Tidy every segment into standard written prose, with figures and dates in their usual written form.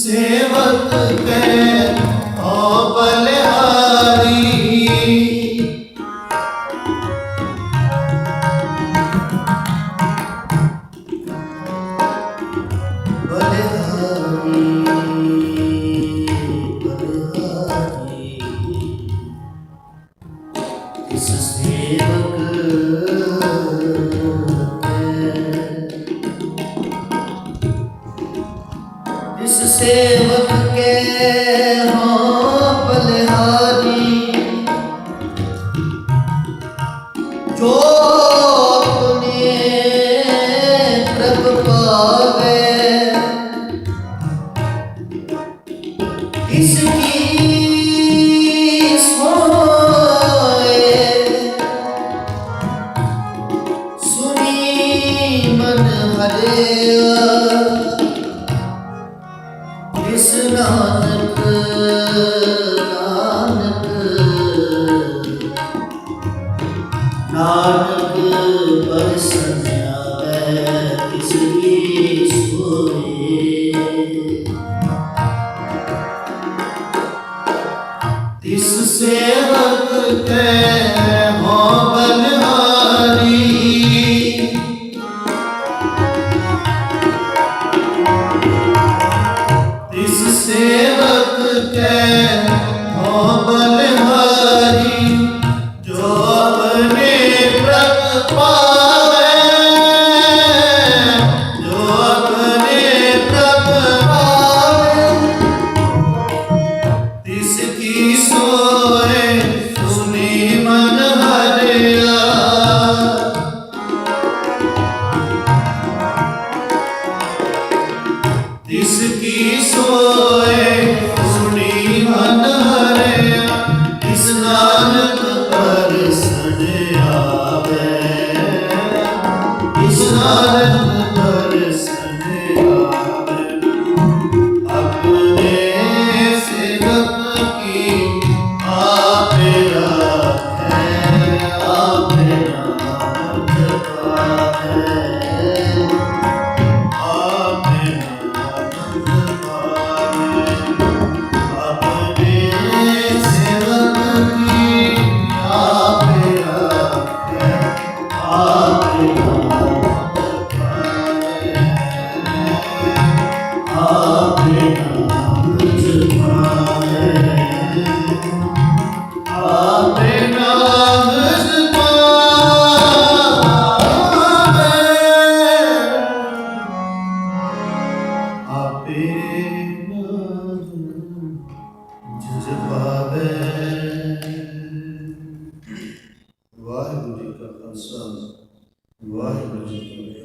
सेवक के हो बलिहारी, बलिहारी बलिहारी इस सेवक इस सेवक के हो बलिहारी, जो अपने प्रभ पावे इसकी सोए, सुनी मन हरे इस नानक नानक नानक बरसन आवे किसकी सोए, इस सेवक के हो बलिहारी, इस सेवक के हो बलिहारी, जो अपने प्रभ पावे, जो अपने प्रभ पावे इसकी सोए, सुनी मन हरिया, इसकी सोए सुनी मन हरिया, इस नानक बरसन आवे, इस नानक बरसन आवे, अपने सेवक की आप राखे, आप नाम जपावे, आप नाम जपावे, अपने सेवक की आप राखे, आप नाम जपावे, आप नाम जपावे, आप नाम जपावे, आपे नाम जपावे। वाहिगुरु जी का खालसा, वाहिगुरु जी की फतेह।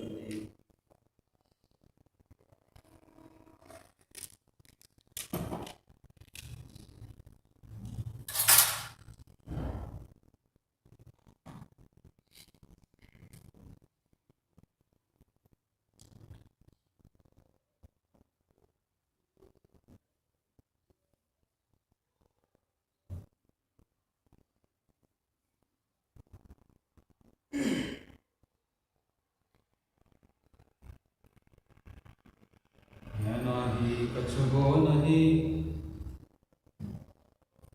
मैं नाही कछुगो नहीं,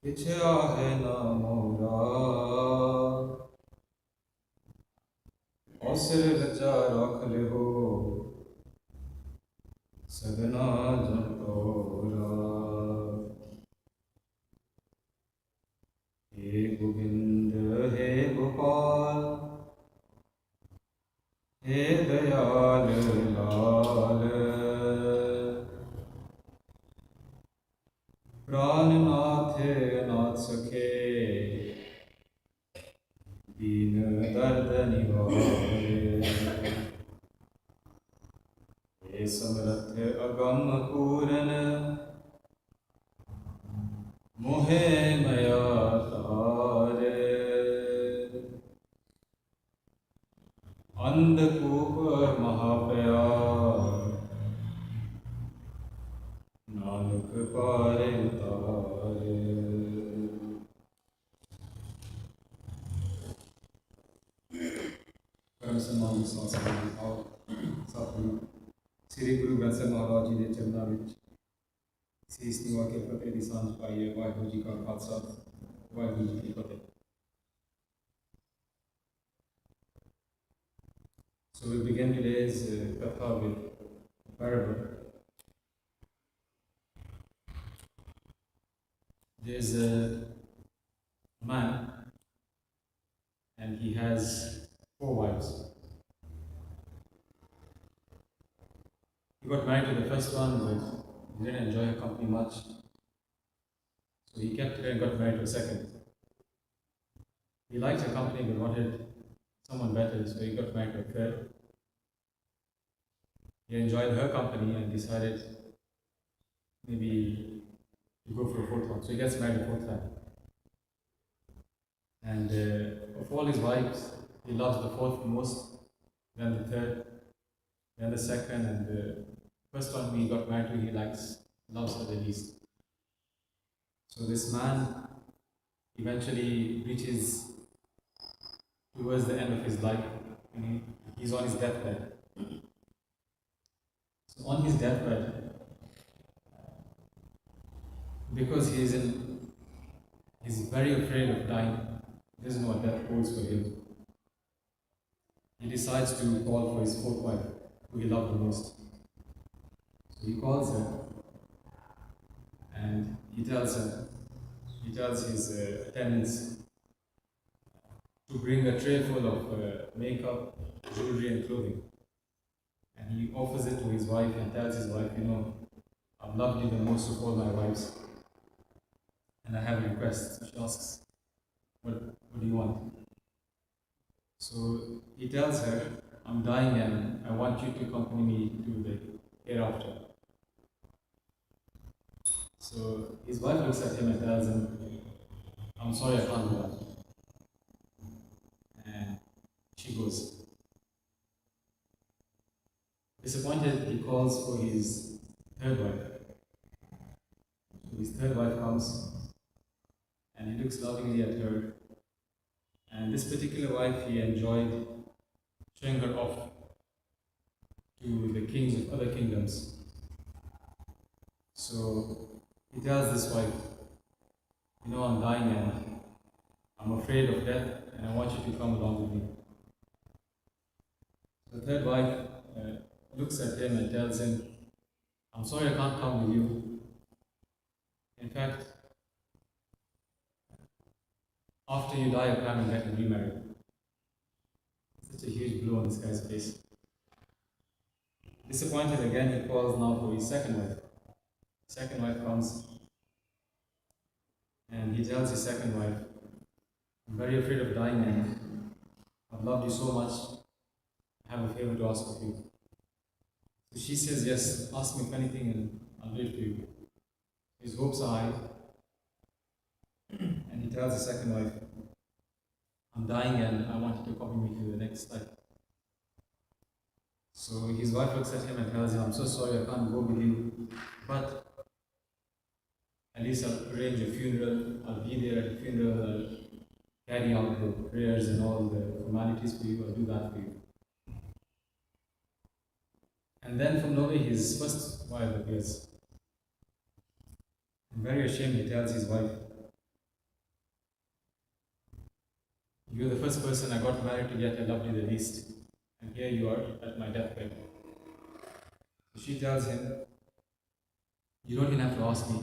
पिछया है ना मोरा, और सिर रचा रख ले हो सगना जन तोरा। हे गोविंद हे गोपाल, हे दयाल लाल, प्राणनाथ नाथ सखे, दीन दर्द निवारे। हे समर्थ अगम पूरन, मोहे मया तारे। अंधकूप महाप्रयाग, नानक पारे उतारे। परम सम्मान सतगुरु श्री गुरु ग्रंथ ਸਾਹਿਬ ਮਹਾਰਾਜ ਜੀ ਦੇ ਚਰਨਾਂ ਵਿੱਚ इसी इस्तीमा के फतेह दी सांझ पाइए वाहिगुरू जी का खालसा वाहिगुरू जी की फतेह. So we'll begin today's katha with a parable. There's a man and he has 4 wives. He got married to the first one, but he didn't enjoy her company much. So he kept her and got married to a second. He liked her company but wanted someone better, so he got married to a third. He enjoyed her company and decided maybe to go for a fourth one. So he gets married a fourth time. And of all his wives, he loves the fourth most, then the third, then the second, and the first one he got married to, he loves her the least. So this man eventually reaches towards the end of his life, and he's on his deathbed. So on his deathbed, because he's very afraid of dying, he doesn't know what death holds for him. He decides to call for his fourth wife, who he loved the most. So he calls her, and he tells his attendants to bring a tray full of makeup, jewelry, and clothing. And he offers it to his wife and tells his wife, I've loved you the most of all my wives, and I have a request. So she asks, what do you want? So he tells her, I'm dying and I want you to accompany me to the hereafter. So his wife looks at him and tells him, I'm sorry, I can't do that. And she goes. Disappointed, he calls for his third wife. So his third wife comes and he looks lovingly at her. And this particular wife, he enjoyed showing her off to the kings of other kingdoms. So he tells this wife, I'm dying and I'm afraid of death and I want you to come along with me. The third wife looks at him and tells him, I'm sorry I can't come with you. In fact, after you die, I plan on getting remarried. Such a huge blow on this guy's face. Disappointed again, he calls now for his second wife. Second wife comes and he tells his second wife, I'm very afraid of dying and I've loved you so much, I have a favor to ask of you. So she says, yes, ask me for anything and I'll do it for you. His hopes are high. And he tells the second wife, I'm dying and I want you to accompany me to the next life. So his wife looks at him and tells him, I'm so sorry I can't go with you, but at least I'll arrange a funeral, I'll be there at the funeral, I'll carry out the prayers and all the formalities for you, I'll do that for you. And then from nowhere his first wife appears. And very ashamed, he tells his wife, you're the first person I got married to yet I loved you the least. And here you are at my deathbed. So she tells him, you don't even have to ask me.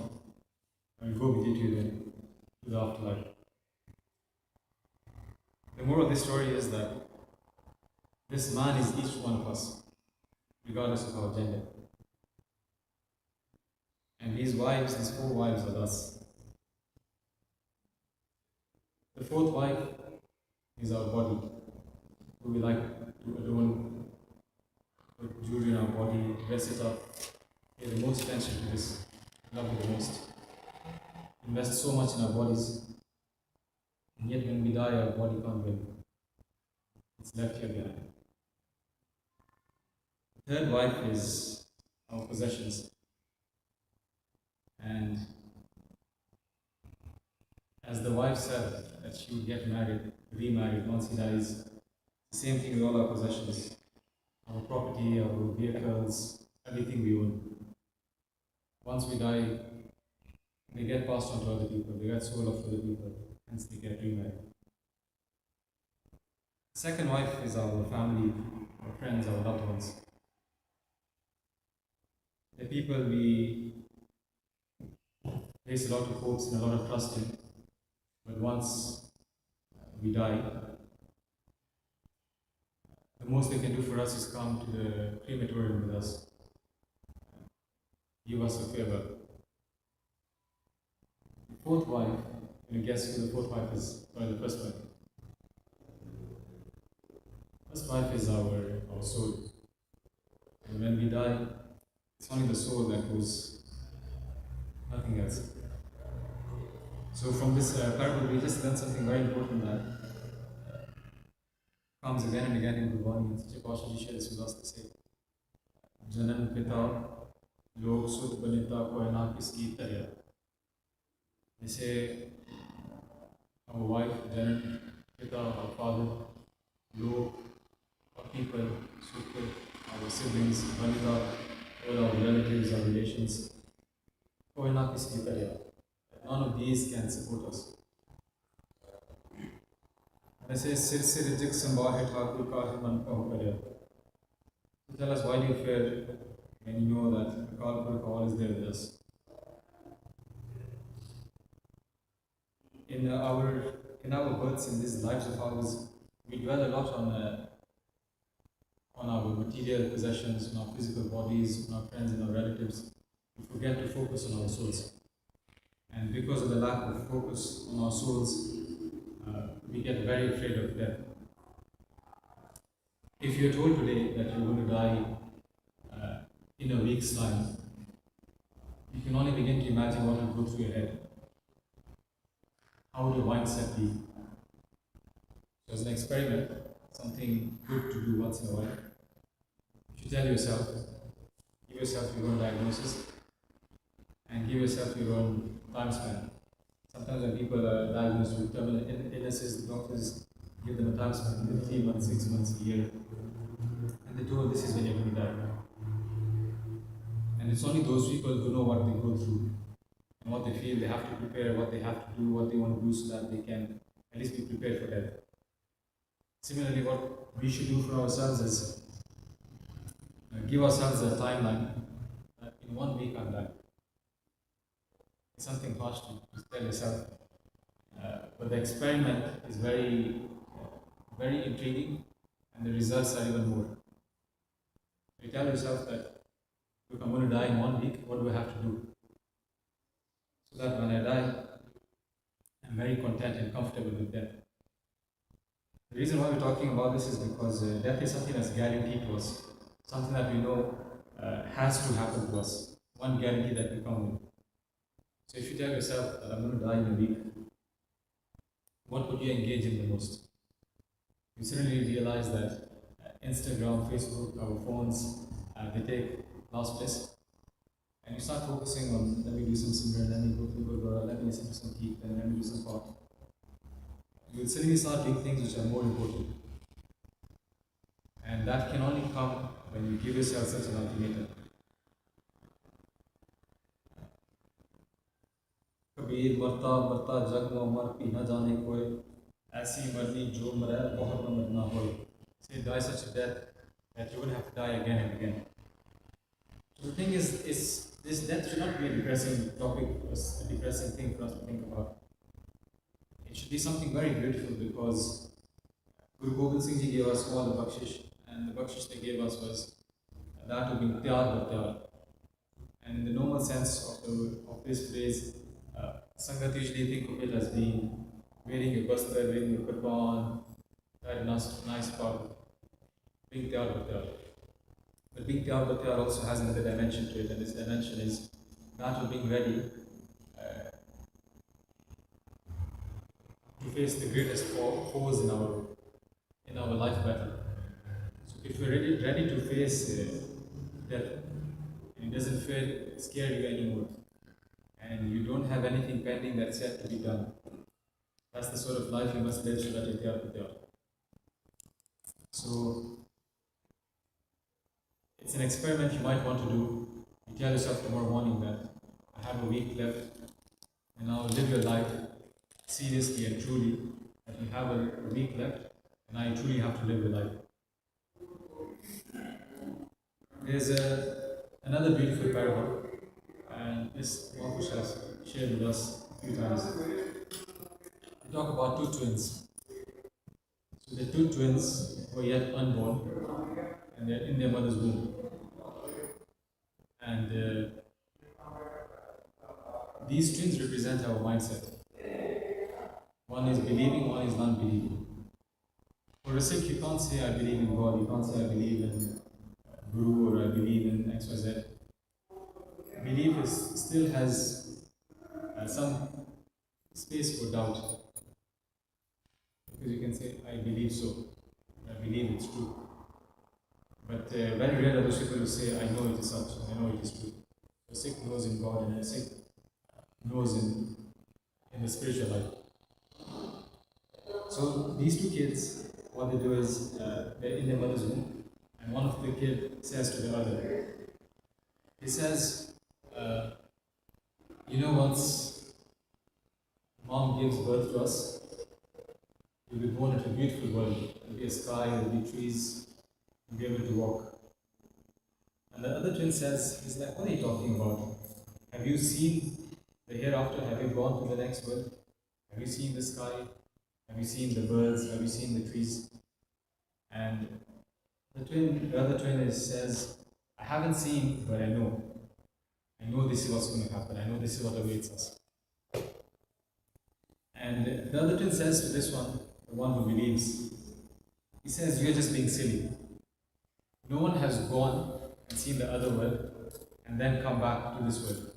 I'll go with you to the afterlife. The moral of this story is that this man is each one of us, regardless of our gender. And these wives, these 4 wives are us. The fourth wife is our body, who we like to adorn, put jewelry in our body, dress it up, pay the most attention to this, love it the most, invest so much in our bodies, and yet when we die, our body can't win. It's left here behind. The third wife is our possessions. And as the wife said that she would get married, remarried once he dies, the same thing with all our possessions, our property, our vehicles, everything we own. Once we die, They get passed on to other people, they get sold off to other people, hence they get remarried. Second wife is our family, our friends, our loved ones. The people we place a lot of hopes and a lot of trust in, but once we die, the most they can do for us is come to the crematorium with us, give us a farewell. The fourth wife, can you guess who the fourth wife is? Sorry, the first wife. First wife is our soul. And when we die, it's only the soul that goes, nothing else. So from this parable, we just learned something very important that comes again and again in Gurbani, and Sache Paatshah ji shared this with us. They say, Janam Pita, Log Sut Banita Koina Kiski Tarya. They say, our wife, Janam Pita, our father, Log, our people, Sut, our siblings, Banita, all our relatives, our relations, Koina Kiski Tarya. None of these can support us. ऐसे सिर से रिजिक संभाहे ठाकुर का है मन का हो करे. So tell us, why do you fear when you know that the Kalpur call is there with us? In our births, in these lives of ours, we dwell a lot on our material possessions, on our physical bodies, on our friends and our relatives. We forget to focus on our souls. And because of the lack of focus on our souls, we get very afraid of death. If you're told today that you're going to die in a week's time, you can only begin to imagine what will go through your head. How would your mindset be? So as an experiment, something good to do once in a while, you should tell yourself, give yourself your own diagnosis, and give yourself your own time span. Sometimes when people are diagnosed with terminal illnesses, the doctors give them a time span, 3 months, 6 months, a year, and they told this is when you're going to die. And it's only those people who know what they go through and what they feel they have to prepare, what they have to do, what they want to do so that they can at least be prepared for death. Similarly, what we should do for ourselves is give ourselves a timeline that in 1 week I'm dying. It's something harsh to tell yourself, but the experiment is very, very intriguing, and the results are even more. You tell yourself that, look, I'm going to die in 1 week, what do I have to do? So that when I die, I'm very content and comfortable with death. The reason why we're talking about this is because death is something that's guaranteed to us, something that we know has to happen to us, one guarantee that we come with. So if you tell yourself that I'm going to die in a week, what would you engage in the most? You suddenly realize that Instagram, Facebook, our phones, they take last place. And you start focusing on, let me do some simran, let me go to Gurdwara, let me listen to some Kirtan, let me do some part. You will suddenly start doing things which are more important. And that can only come when you give yourself such an ultimatum. Kabir मरता मरता जग में मर P न जाने कोई ऐसी मरनी जो मरे बहुत न मरना होए. So you die such a death that you will have to die again and again. So the thing is this death should not be a depressing topic, a depressing thing for us to think about. It should be something very beautiful, because Guru Gobind Singh Ji gave us all the bakshish, and the bakshish they gave us was that of being tyar bhatyar. And in the normal sense of this phrase, Sangat usually think of it as being wearing a bastra, wearing a kurban, that nice part, being tyar bhatyar. But being tyar bhatyar also has another dimension to it, and this dimension is that of being ready to face the greatest foes in our life battle. So if you're ready to face death, and it doesn't scare you anymore, and you don't have anything pending that's yet to be done, that's the sort of life you must live so that you're tyar bhatyar. So it's an experiment you might want to do. You tell yourself tomorrow morning that I have a week left, and now live your life seriously and truly, that you have a week left, and now you truly have to live your life. There's another beautiful parable, and this Marcus has shared with us a few times. We talk about two twins. So the two twins were yet unborn, and they're in their mother's womb. And these twins represent our mindset. One is believing, one is non-believing. For a Sikh, you can't say I believe in God, you can't say I believe in Guru or I believe in XYZ. Belief still has some space for doubt. Because you can say, I believe so, I believe it's true. But very rare are those people who say, I know it is such, I know it is true. A Sikh knows in God and a Sikh knows in the spiritual life. So these two kids, what they do is, they're in their mother's womb, and one of the kids says to the other, he says, once mom gives birth to us, you'll be born into a beautiful world. There'll be a sky, there'll be trees, you'll be able to walk. And the other twin says, he's like, what are you talking about? Have you seen the hereafter? Have you gone to the next world? Have you seen the sky? Have you seen the birds? Have you seen the trees? And the other twin says, I haven't seen, but I know. I know this is what's going to happen. I know this is what awaits us. And the other twin says to this one, the one who believes, he says, you're just being silly. No one has gone and seen the other world and then come back to this world.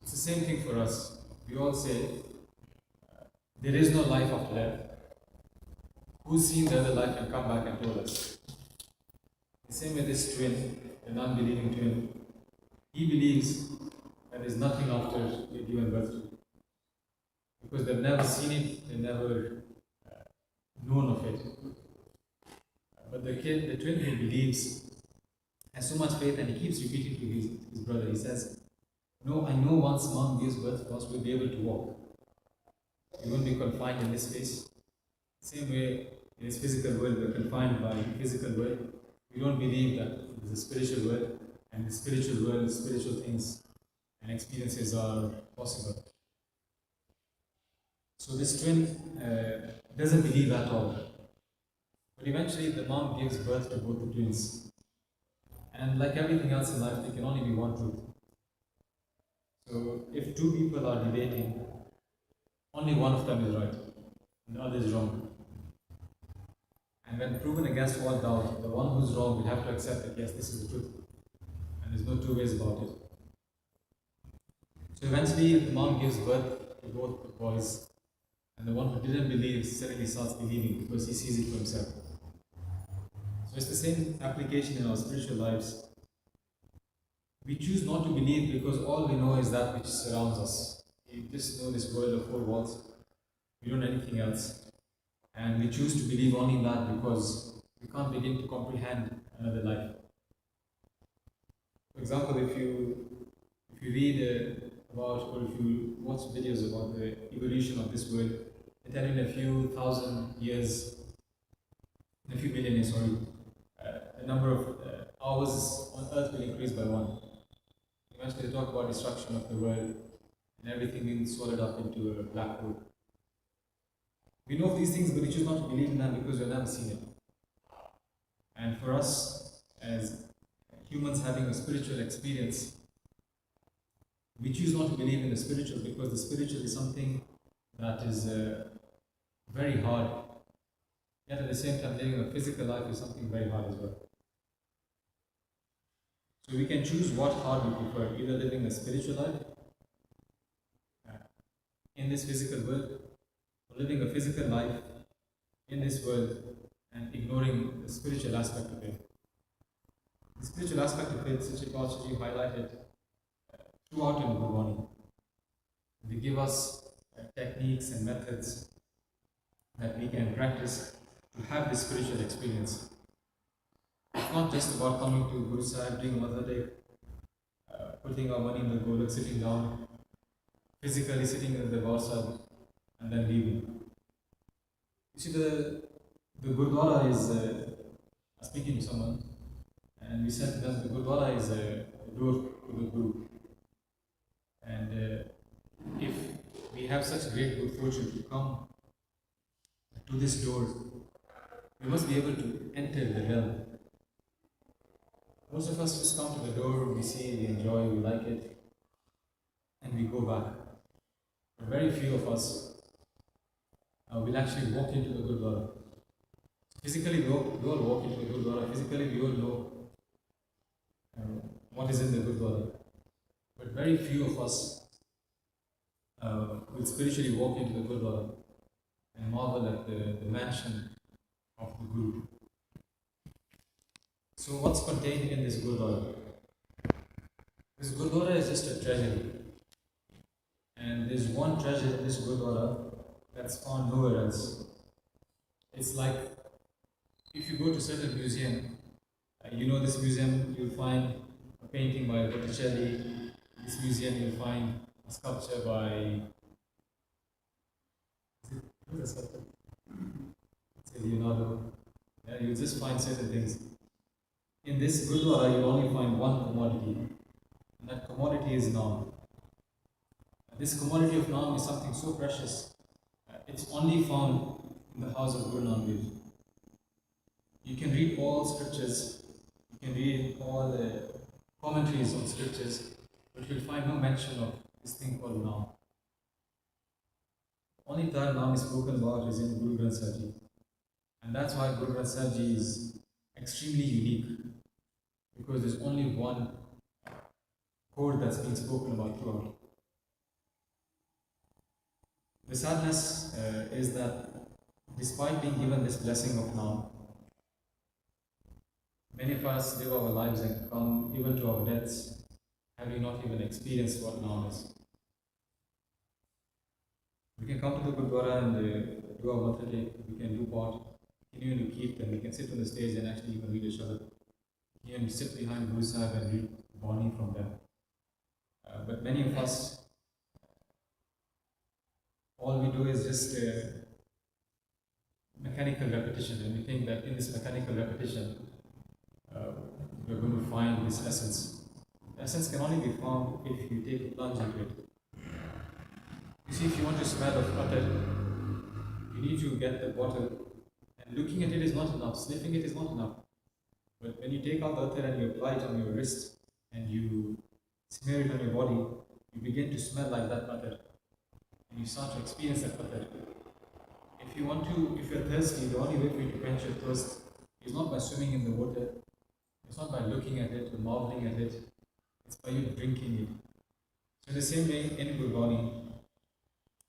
It's the same thing for us. We all say, there is no life after death. Who's seen the other life and come back and told us? The same with this twin, the non-believing twin. He believes that there is nothing after you're given birth to. Because they've never seen it, they've never known of it. But the twin who believes, has so much faith, and he keeps repeating to his brother. He says, no, I know once mom gives birth to us, we'll be able to walk. We won't be confined in this space. Same way, in this physical world, we're confined by the physical world. We don't believe that there's a spiritual world, and the spiritual world, spiritual things and experiences are possible. So this twin doesn't believe at all. But eventually the mom gives birth to both the twins. And like everything else in life, there can only be one truth. So if two people are debating, only one of them is right and the other is wrong. And when proven against all doubt, the one who's wrong will have to accept that yes, this is the truth. And there's no two ways about it. So eventually the mom gives birth to both the boys, and the one who didn't believe suddenly starts believing because he sees it for himself. So it's the same application in our spiritual lives. We choose not to believe because all we know is that which surrounds us. We just know this world of four walls. We don't know anything else. And we choose to believe only in that because we can't begin to comprehend another life. For example, if you read about, or if you watch videos about the evolution of this world, they tell you in a few thousand years, in a few billion years, the number of hours on Earth will increase by one. Eventually they talk about destruction of the world and everything being swallowed up into a black hole. We know of these things, but we choose not to believe in them because we've never seen it. And for us, as humans having a spiritual experience, we choose not to believe in the spiritual because the spiritual is something that is very hard. Yet at the same time, living a physical life is something very hard as well. So we can choose what hard we prefer, either living a spiritual life in this physical world, or living a physical life in this world and ignoring the spiritual aspect of it. The spiritual aspect of it, such a Pachaji highlighted throughout in Gurwani. They give us techniques and methods that we can practice to have this spiritual experience. It's not just about coming to Guru Sahib, doing a Madhadik, putting our money in the golak, sitting down, physically sitting at the outside and then leaving. You see, the Gurdwara is, speaking to someone, and we said that the Gurdwara is a door to the Guru. And if we have such great good fortune to come to this door, we must be able to enter the realm. Most of us just come to the door, we see, we enjoy, we like it, and we go back. But very few of us will actually walk into the Gurdwara. Physically, we all walk into the Gurdwara. Physically, we all know what is in the Gurdwara. But very few of us will spiritually walk into the Gurdwara and marvel at the mansion of the Guru. So what's contained in this Gurdwara? This Gurdwara is just a treasury. And there's one treasure in this Gurdwara that's found nowhere else. It's like if you go to certain museum, this museum, you'll find a painting by Botticelli. This museum, you'll find a sculpture by Leonardo. Yeah, you just find certain things. In this Gurdwara, you only find one commodity, and that commodity is Naam. This commodity of Naam is something so precious. It's only found in the house of Guru Nanak Dev Ji. You can read all scriptures, you can read all the commentaries on scriptures, but you'll find no mention of this thing called Naam. Only time Naam is spoken about is in Guru Granth Sahib Ji. And that's why Guru Granth Sahib Ji is extremely unique, because there's only one code that's been spoken about throughout. The sadness is that despite being given this blessing of Naam, many of us live our lives and come even to our deaths having not even experienced what Naam is. We can come to the Gurdwara and do our matha tek, we can do part, we can even do kirtan, we can sit on the stage and actually even read a shabad. We can sit behind Guru Sahib and read Bani from them. But many of us, all we do is just mechanical repetition, and we think that in this mechanical repetition, we're going to find this essence. The essence can only be found if you take a plunge into it. You see, if you want to smell of butter, you need to get the bottle, and looking at it is not enough, sniffing it is not enough. But when you take out the butter and you apply it on your wrist, and you smear it on your body, you begin to smell like that butter. And you start to experience that butter. If you're thirsty, the only way for you to quench your thirst is not by swimming in the water, it's not by looking at it or marveling at it, it's by you drinking it. So in the same way, in Gurbani,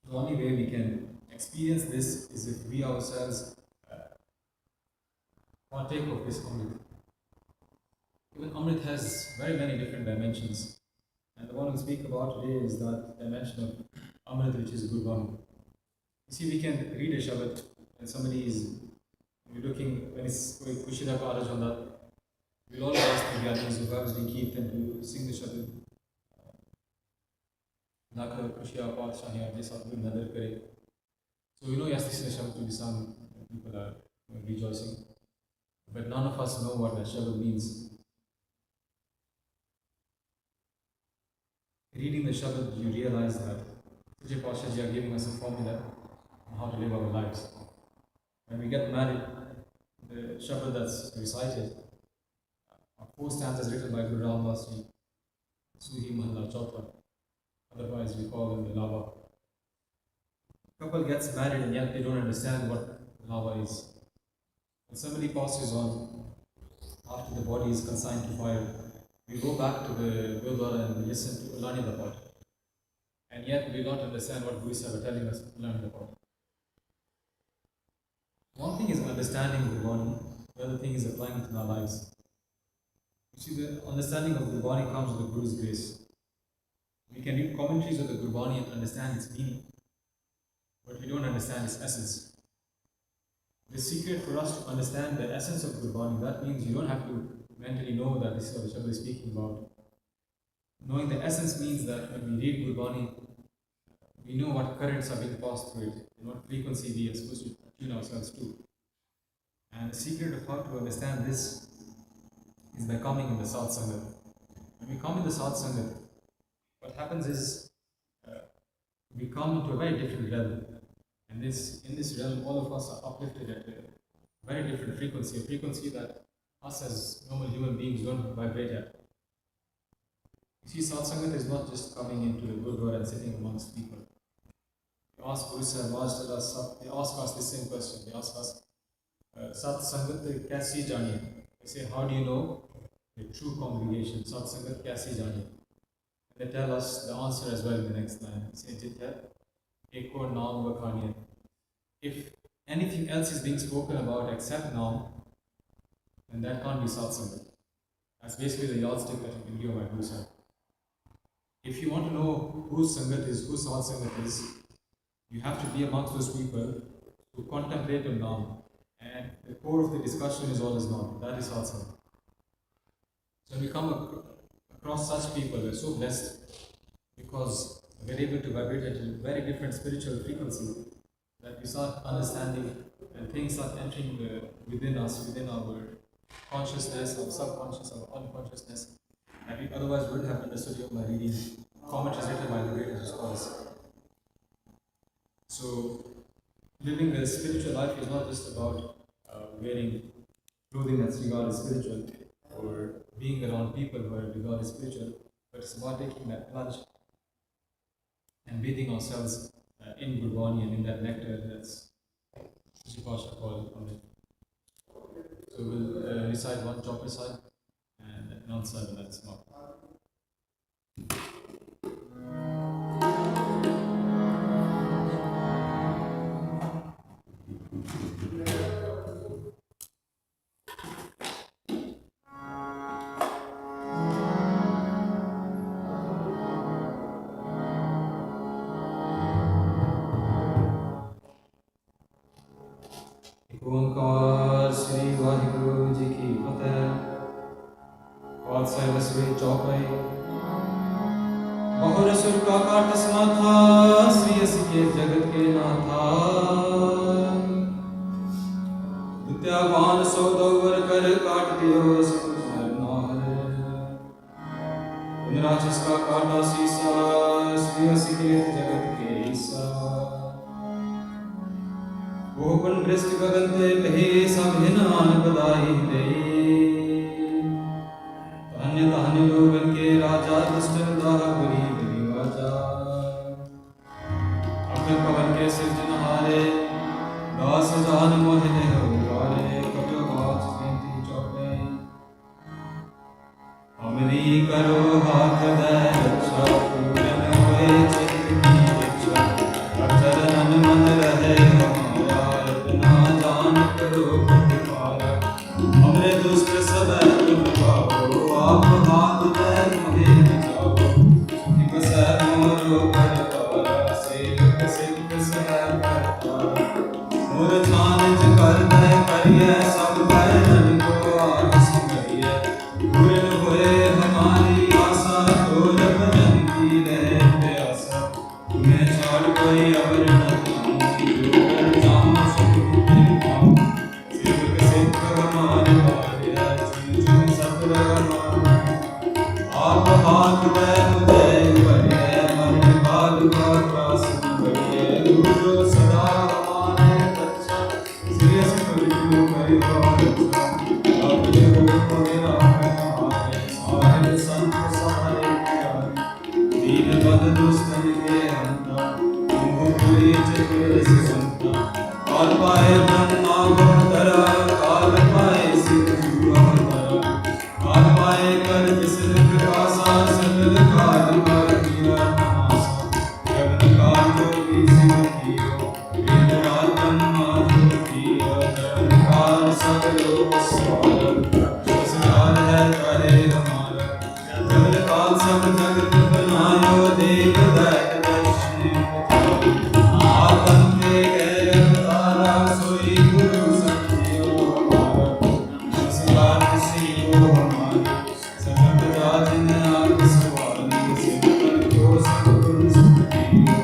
the only way we can experience this is if we ourselves partake of this Amrit. Even Amrit has very many different dimensions. And the one we'll speak about today is that dimension of Amrit, which is Gurbani. You see, we can read a Shabad and somebody is looking, when it's Kushida Karaj on that, we'll always ask the Gyanis who have been kirtan to sing the Shabad. Nakar Kushiya Patshahiya, this Abdul Nadar Kare. So we know, yes, this is a Shabad to be sung, people are rejoicing. But none of us know what that Shabad means. Reading the Shabad, you realize that Sujay Pashaji are giving us a formula on how to live our lives. When we get married, the Shabad that's recited are 4 stanzas written by Guru Ramdas Ji, Suhi Mahalla Chauta. Otherwise, we call them the Lava. Couple gets married and yet they don't understand what Lava is. When somebody passes on after the body is consigned to fire, we go back to the Gurdwara and we listen to Ulani Dapat. And yet we don't understand what Guru Sahib are telling us Ulani Dapat. One thing is understanding Gurbani, the other thing is applying it in our lives. You see, the understanding of Gurbani comes with the Guru's grace. We can read commentaries of the Gurbani and understand its meaning, but we don't understand its essence. The secret for us to understand the essence of Gurbani, that means you don't have to mentally know that this is what the Shabad is speaking about. Knowing the essence means that when we read Gurbani, we know what currents are being passed through it, and what frequency we are supposed to tune ourselves to. And the secret of how to understand this is by coming in the Satsangat. When we come in the Satsangat, what happens is we come into a very different realm. And in this realm, all of us are uplifted at a very different frequency, a frequency that us as normal human beings don't vibrate at. You see, Satsangat is not just coming into the Gurdwara and sitting amongst people. They ask Guru Sahib, they ask us the same question. They ask us, Satsangat kaisi janiye? They say, how do you know the true congregation? Satsangat kaisi janiye? And they tell us the answer as well in the next line. They say, Jitha, ek aur naam vakhaniye. If anything else is being spoken about except naam, then that can't be Satsangat. That's basically the yardstick that you can give by Guru Sahib. If you want to know who Sangat is, who Satsangat is, you have to be amongst those people who contemplate on Naam. And the core of the discussion is always Naam. That is Satsangat. So when we come across such people, we're so blessed because we're able to vibrate at a very different spiritual frequency, that we start understanding and things start entering within us, within our consciousness, our subconscious, our unconsciousness, that we otherwise wouldn't have understood by reading commentaries written by the greatest scholars. So, living a spiritual life is not just about wearing clothing that's regarded as spiritual or being around people who are regarded as spiritual, but it's about taking that plunge and bathing ourselves in Gurbani and in that nectar that's Shikasha called on it. So we'll recite one chopper side and another side, and that's not. ओंकार श्री वाहिगुरु जी की फतेह। पातशाही दसवीं चौपाई। बहुर सुर का काट समाथा, श्री अस के जगत के नाथा। द्वितीयवान सौदवर कर काट दियो राक्षस का काटा सीसा, श्री अस के जगत के ईसा। गोपन भ्रष्ट गगन ते कहे सब हिनान बधाई दे। धन्य धन्य लोगन के राजा, दुष्ट दाह गरीब निवाजा। अकल पवन के सिरजनहारे, दास जान मोहिने उबारे। कपियो काज बेनती चौपे, हमरी करो हाथ दे रक्षा। पूरन होए चित्त की इच्छा, अब चरणन मन रहे हमरे दुष्ट सब तुम पाओ। आप हाथ दे मुझे बचाओ। सुखी बसै मोरो परतारा, सेवक सिद्ध सदै करतारा। मोर छान कर दे करिए, सब भजन को आस करिए। पूर्ण होए हमारी आशा, तोर भजन की रहे प्यासा। तुम्हें छोड़ कोई अवर न जाऊं, जो कर जाऊं सुख मुझे पाऊं। सेवक सिद्ध हमारे आप हाथ दे मुझे भरिए, मन काल का त्रास भरिए। गुरु सदा हमारे रक्षा, श्री अस गुरु परिवार रक्षा। अपने रूप मेरा हमारे, सारे संत सारे प्यारे। दीन बंद दुष्टन के हंता, तुम पूरी चक्र से संता। काल पाए ब्रह्मा गोतरा, काल पाए सिद्ध जुआ तरा। काल पाए कर जिसर प्रकाशा, सकल काल का किया तमाशा। जगन काल जोगी सिंह कियो, वेद रातन माधुर कियो। जगन काल सब लोक सवार, ससुराल है करे हमारा। जगन काल सब जगत बनायो, देव दैत दर्शन बचाओ। आतन के गए अवतारा, सोई गुरु समझियो हमारा। संस्कार किसी को हमारी, सकल राजन आग सवारी। सिमरन को सब गुण सुख दियो,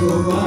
Go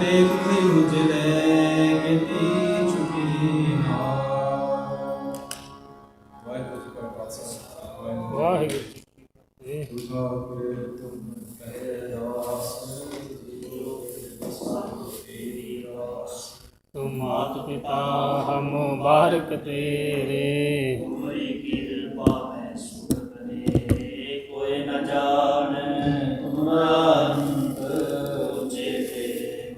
ਦੇਖ ਕੇ ਉਜਲੇ ਕੀਤੀ ਚੁਕੀ ਨਾ। ਵਾਹਿਗੁਰੂ ਜੀ ਕਾ ਖਾਲਸਾ ਵਾਹਿਗੁਰੂ ਜੀ ਕੀ ਫਤਿਹ। ਤੁਮ ਕਹੇ ਰਾਸ ਤੇਰੀ ਰਾਸ तुम मात पिता हम बारक तेरे। तुम्हारी कृपा में सुख बने कोई न जाने तुम्हारा अंत। ऊंचे थे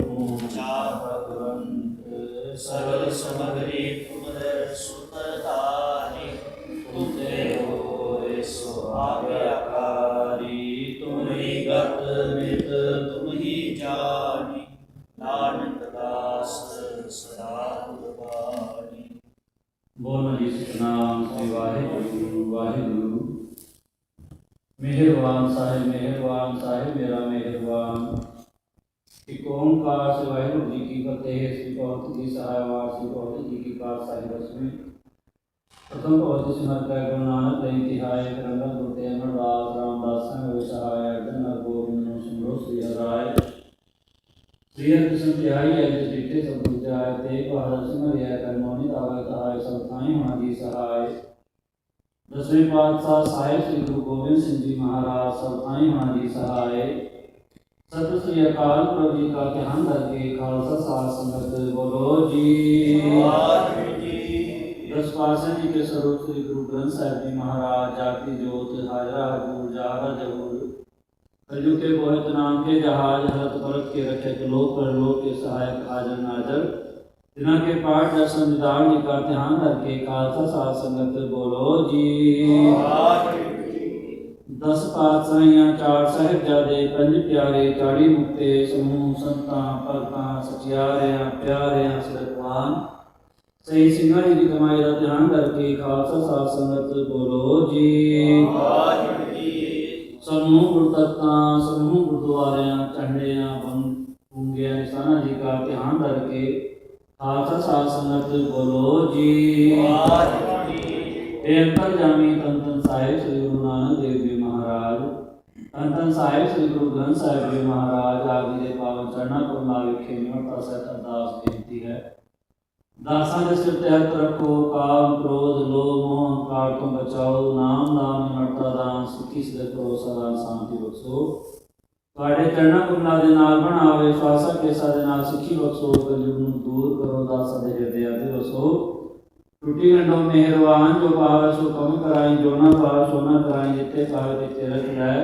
ऊंचा भगवंत सरल समग्री तुम्हारे सुततारी। तुम हो सो आज्ञाकारी तुम्हारी गत मित तुम ही जानी। नानक दास सदा गुरबाणी। बोलो जी सतनाम श्री वाहिगुरु वाहिगुरु। मेहरबान साहिब मेरा मेहरबान। एक ओंकार से वाहिगुरु जी की फतेह। श्री पौत की सहायवार श्री पौत जी की पातशाही रश्मि। प्रथम पौत सिमर का गुरु नानक देव तिहाय करंगा गुरते अमरदास रामदास संग सहाय अर्जन गोविंद सिमरो श्री हराय। श्री कृष्ण तिहाई है जो दिखे सब पूजाय ते बहादुर सिमर है करमोनि दावे सहाय सब थाई माजी सहाय। दसवें पातशाह साहिब श्री गुरु गोविंद सिंह जी महाराज सब थाई माजी सहाय। सत श्री अकाल पुरख जी का ध्यान करके खालसा साध संगत बोलो जी। दस पातशाह जी के स्वरूप श्री गुरु ग्रंथ साहिब जी महाराज जाति जोत हाजरा हजूर जाहरा जहूर। कलयुग के बोहित नाम के जहाज हरत परत के रक्षक लोक परलोक के सहायक हाजर नाजर। जिन्हों के पाठ दर्शन निदान जी का ध्यान करके खालसा साध संगत बोलो जी। दस पातशाहियां चार साहिबजादे पंज प्यारे 40 मुक्ते समूह संतां भगतां सचियारियां प्यारियां सिरकवान। सही सिंघां जी की कमाई का ध्यान करके खालसा साध संगत बोलो जी। समूह गुरदत्ता समूह गुरुद्वारियां झंडियां बंगियां निशाना जी का ध्यान करके खालसा साध संगत बोलो जी। अंतरजामी तन तन साहिब श्री गुरु नानक देव जी महाराज तन तन साहिब श्री गुरु ग्रंथ साहिब जी महाराज आप जी के पावन चरणों को ला विखे निमरता सहित अरदास बेनती है। दासां दे सिर ते हथ रखो काम क्रोध लोभ मोह अहंकार तो बचाओ। नाम दान निमरता दान सुखी सिद्ध करो सदा शांति बख्शो। ਤੁਹਾਡੇ ਚਰਨਾਂ ਕੁਮਲਾ ਦੇ ਨਾਲ ਬਣਾਵੇ ਸਵਾਸਾ ਕੇਸਾ ਦੇ ਨਾਲ ਸਿੱਖੀ ਬਖਸ਼ੋ। ਕਲਯੁਗ ਨੂੰ ਦੂਰ ਕਰੋ ਦਾਸਾਂ ਦੇ ਹਿਰਦਿਆਂ ਤੇ ਵਸੋ। ਟੁੱਟੀ ਗੰਢੋ ਮਿਹਰਬਾਨ ਜੋ ਪਾਵੇ ਸੋ ਕਮ ਕਰਾਈ। ਜੋ ਨਾ ਪਾਵੇ ਸੋ ਨਾ ਕਰਾਈ। ਜਿੱਥੇ ਪਾਵੇ ਤਿੱਥੇ ਰੱਖ ਲੈ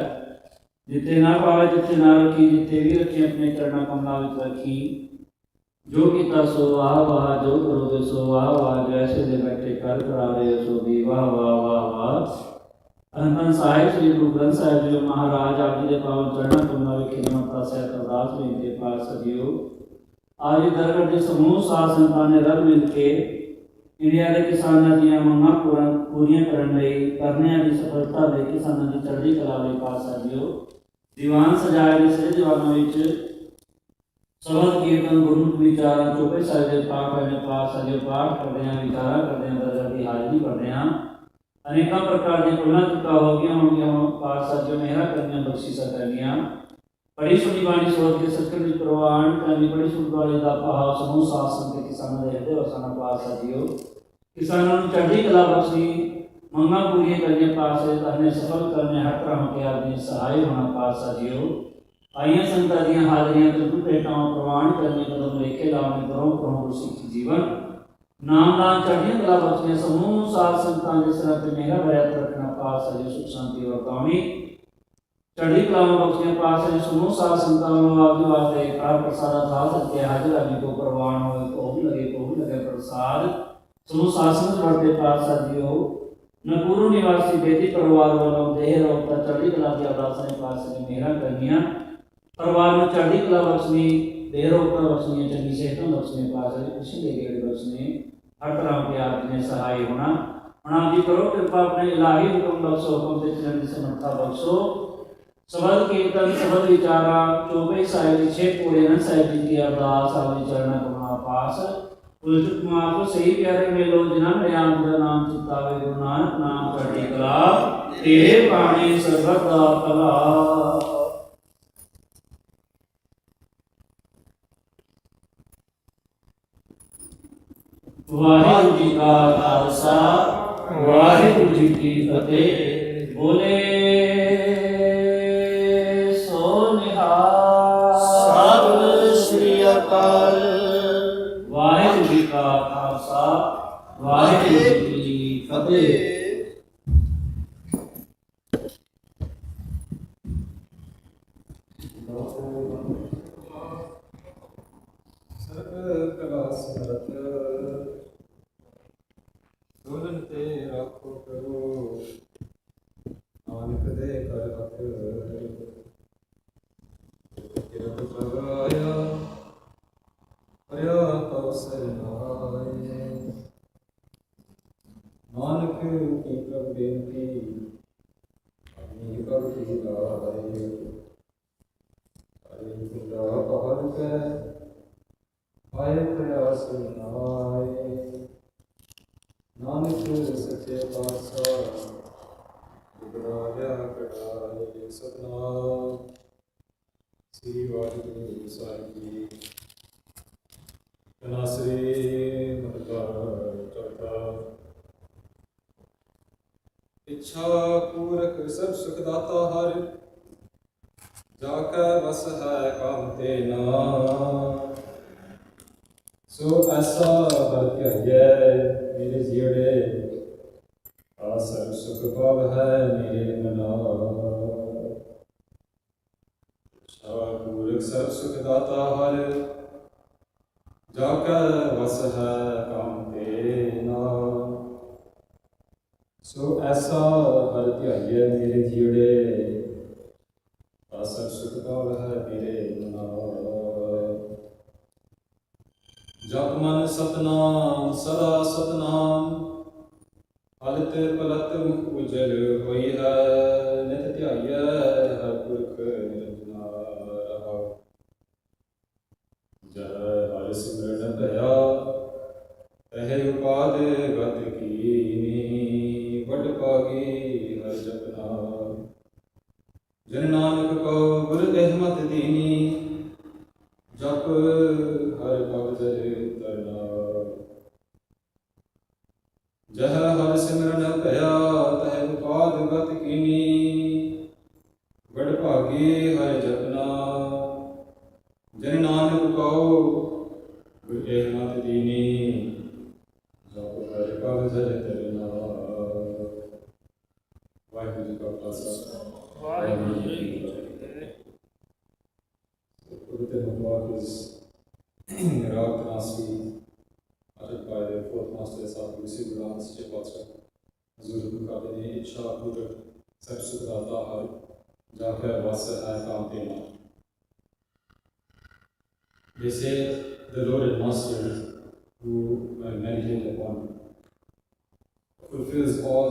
ਜਿੱਥੇ ਨਾ ਪਾਵੇ ਜਿੱਥੇ ਨਾ ਰੱਖੀ। ਜਿੱਥੇ ਵੀ ਰੱਖੀ ਆਪਣੇ ਚਰਨਾਂ ਕਮਲਾਂ ਵਿੱਚ ਰੱਖੀ। जो किता सो वाह वाह जो करोगे सो वाह वाह। जैसे दे बैठे कर करा रहे सो भी वाह वाह वाह वाह। धन साहिब श्री गुरु ग्रंथ साहिब जी महाराज आप जी के पावन चरणों कमला विखे निमरता सहित अरदास बेनती पाठ सजियो। आज दरगढ़ के समूह साध संतां ने रल मिल के इंडिया के किसानों दी मंगां पूरीआं करन लई करने दी सफलता लई किसानों की चढ़दी कला लई पाठ सजियो। दीवान सजाए दे सिर दीवानां विच सबद कीर्तन गुरमुख विचार चौपे साहिब के पाठ करने पाठ सजे पाठ करते हैं विचारा करते हैं दरगाह की हाजिरी करते हैं। अनेकों प्रकार की कुलना चुका हो गया होंगे पाठ सजो मेहरा करनिया बख्शीशा करनिया। बड़ी सुनी बाणी सोच के सचखंड की प्रवान करनी बड़ी सुन वाले दा भाव समूह शासन के किसानों दे हृदय वसाना पाठ सजियो। किसानों को चढ़दी कला बख्शी मंगा पूरी करने पाठ से कहने सफल करने हर तरह के आदमी सहाय होना पाठ सजियो। आइया संतां दी हाजरियां तू भेटां प्रवान करने कदम लेके लाने करो करो सिख जीवन। नाम दान चढ़ियां कला बख्शियां समूह साध संतां के सिर ते मेहरा भरिया रखना पाठ सजे सुख शांति वर्तावनी। चढ़ी कला बख्शियां पाठ सजे समूह साध संतां आपके वास्ते कार प्रसाद था सके हाजिर आदमी को प्रवान हो तो भी लगे प्रसाद समूह साध संत बढ़ते पाठ सजियो। नपूरो निवासी बेदी परिवार वालों देह रोकता चढ़ी कला की अरदास ने पाठ सजे मेहरा करनिया। परिवार में चढ़दी कला बख्शनी बेरोकता बख्शनी चंगी सेहत बख्शनी पास खुशी दे गेड़ बख्शनी हर तरह के आपने सहाय होना। और आप जी करो कृपा अपने इलाही हुक्म बख्शो हुक्म से चरण से समर्था बख्शो। सबद कीर्तन सबद विचारा चौबे साहिब जी 6 पूरे न साहिब जी की अरदास आपने चरण कमला पास। उलट माफ सही प्यारे मेलो जिन्हां ने आम का नाम चितावे गुरु नानक नाम चढ़दी कला तेरे पानी सर्वत दा भला। ਵਾਹਿਗੁਰੂ ਜੀ ਕਾ ਖਾਲਸਾ ਵਾਹਿਗੁਰੂ ਜੀ ਕੀ ਫਤਿਹ। ਬੋਲੇ ਸੋ ਨਿਹਾਲ। ਸਤਿ ਸ੍ਰੀ ਅਕਾਲ। ਵਾਹਿਗੁਰੂ ਜੀ ਕਾ ਖਾਲਸਾ ਵਾਹਿਗੁਰੂ ਜੀ ਕੀ ਫਤਿਹ। ਸਰਬ ਕਲਾ ਸਮਰਥ ਦੋਲਨ ਤੇ ਰੱਖੋ ਕਰੋ ਨਾਨਕ ਦੇ ਕਰ ਹੱਥ ਕਿਰਤ ਪਗਾਇਆ ਪਰਿਆ ਤਉ ਸਰਨਾਏ ਨਾਨਕ ਕੀ ਪ੍ਰਭ ਬੇਨਤੀ ਆਪਣੀ ਪ੍ਰਭ ਕੀ ਲਾਏ ਅਰੇ ਤੁਲਾ ਪਹਰ ਕੈ ਆਏ ਪ੍ਰਯਾਸ ਨਾਏ ਨਾਨਕ ਸੱਚੇ ਪਾਤਸ਼ਾਹ ਦੁਬਰਾਇਆ ਕਟਾਏ ਸਤਨਾਮ ਸ੍ਰੀ ਵਾਹਿਗੁਰੂ ਸਾਹਿਬ ਜੀ। ਤਨਾਸਰੀ ਮਤਕਾਰ ਚੌਥਾ। ਇੱਛਾ ਪੂਰਕ ਸਭ ਸੁਖ ਦਾਤਾ ਹਰਿ ਜਾ ਕੈ ਵਸ ਹੈ ਕਾਮ ਤੇ ਨਾ ਸੋ ਐਸਾ ਹਰ ਧਿਆਈਐ ਮੇਰੇ ਜੀੜੇ ਆ ਸਰਬ ਸੁਖ ਪਾਵ ਹੈ ਮੇਰੇ ਮਨਾ ਸ਼ਾ ਪੂਰਕ ਸਰਬ ਸੁਖ ਦਾਤਾ ਹਰਿ ਜਾ ਕੈ ਵਸ ਹੈ ਕਾਮ ਤੇ ਨਾ ਸੋ ਐਸਾ ਹਰ ਧਿਆਈਐ ਮੇਰੇ ਜੀੜੇ ਆ ਸਰਬ ਸੁਖ ਪਾਵ ਹੈ ਮੇਰੇ ਮਨਾ ਜਪ ਮਨ ਸਤਨਾਮ ਸਦਾ ਸਤਨਾਮ ਹਲਤ ਪਲਤ ਮੁਖ ਉਜਲ ਹੋਈ ਹੈ ਨਿਤ ਧਿਆਈਐ ਹਰ ਪੁਰਖ ਨਿਰੰਜਨਾ ਰਹਾ ਜਹ ਹਰਿ ਸਿਮਰਨ ਭਇਆ ਤਹਿ ਉਪਾਦ ਗਤ ਕੀਨੀ ਵੱਡ ਪਾਗੀ ਹਰਿ ਜਪਨਾ ਜਨ ਨਾਨਕ ਕੋ ਗੁਰ ਰਹਿਮਤ ਦੀਨੀ ਜਪ ਹਰਿ ਭਗਤ ਤਰਨਾ ਜਹ ਹਰਿ ਸਿਮਰਨ ਭਇਆ ਤਹਿ ਉਪਾਦ ਗਤ ਕੀਨੀ ਵਡ ਭਾਗੀ ਹਰਿ ਜਪਨਾ ਜਨ ਨਾਨਕ ਕਉ ਗੁਰ ਰਹਿਮਤ ਦੀਨੀ ਜਪ ਹਰਿ ਭਗਤ ਤਰਨਾ। ਵਾਹਿਗੁਰੂ ਜੀ ਕਾ ਖਾਲਸਾ ਵਾਹਿਗੁਰੂ ਜੀ ਕੀ ਫਤਿਹ। Put in the block is Rag Tanasi, uttered by the fourth master Sadhu Siddhartha Sripatsha. Hazur Bukabini Icha Pura Sapsukrata Har Jaka Vasa Akamtena. They say the Lord and Master who I meditate upon fulfills all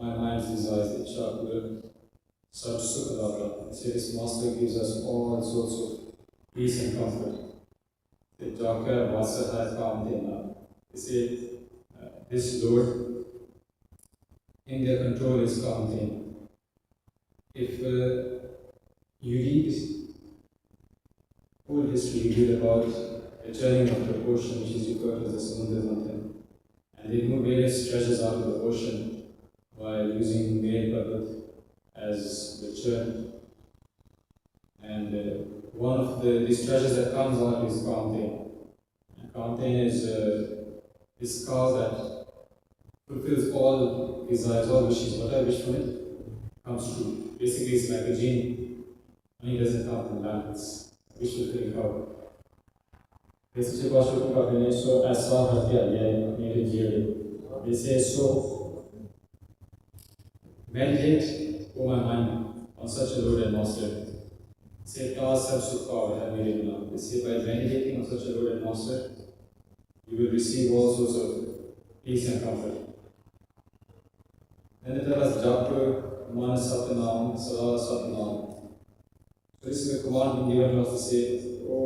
my mind's desires. Icha Pura Sapsukrata. They say this Master gives us all sorts of peace and comfort. The Jaka Vasa has come Dena. They say this Lord in their control is Kamten. If you read whole history, you read about the churning of the ocean, which is referred as the Samudra Manthan, and they move various treasures out of the ocean while using male purpose as the churn. And one of these treasures that comes out is Kamten. And Kamten is this cow that fulfills all desires, all wishes. What I wish for it comes true. Basically, it's like a genie. Money doesn't come from land, it's a wish fulfilling cow. This is a so as far as they say so. Meditate, O my mind, on such a Lord and Master. Say, they say, by meditating on such a Lord and Master, you will receive all sorts of peace and comfort. Then they tell us, Japa, Man Satanam, Sada Satanam. So this is a command being given to us to say, oh,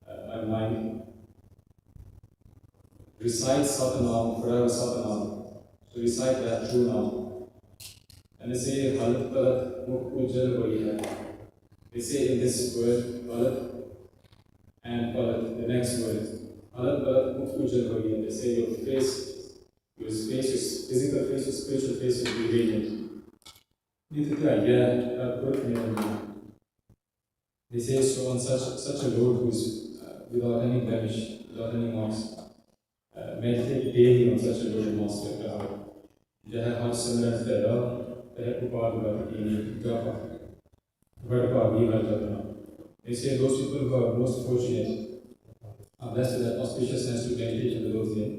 my mind, recite Satanam, forever Satanam. So recite that true now. And they say, Halat Talat Mukh Ujjal Hoyi Hai. They say in this word, Palat and Palat, the next word, They say your face, your physical face, your spiritual face will be radiant. They say so on such a Lord who is without any blemish, without any marks. Meditate daily on such a Lord Master. They have heart similar to that. They have They say those people who are most fortunate are blessed with that auspiciousness to meditate in the Lord's name.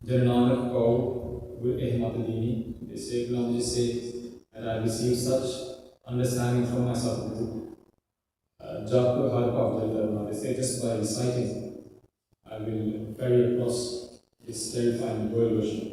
Janananak Kau with Ehmatadini. They say, Guru say that I received such understanding from my Sadguru. They say just by reciting, I will ferry across this terrifying world ocean.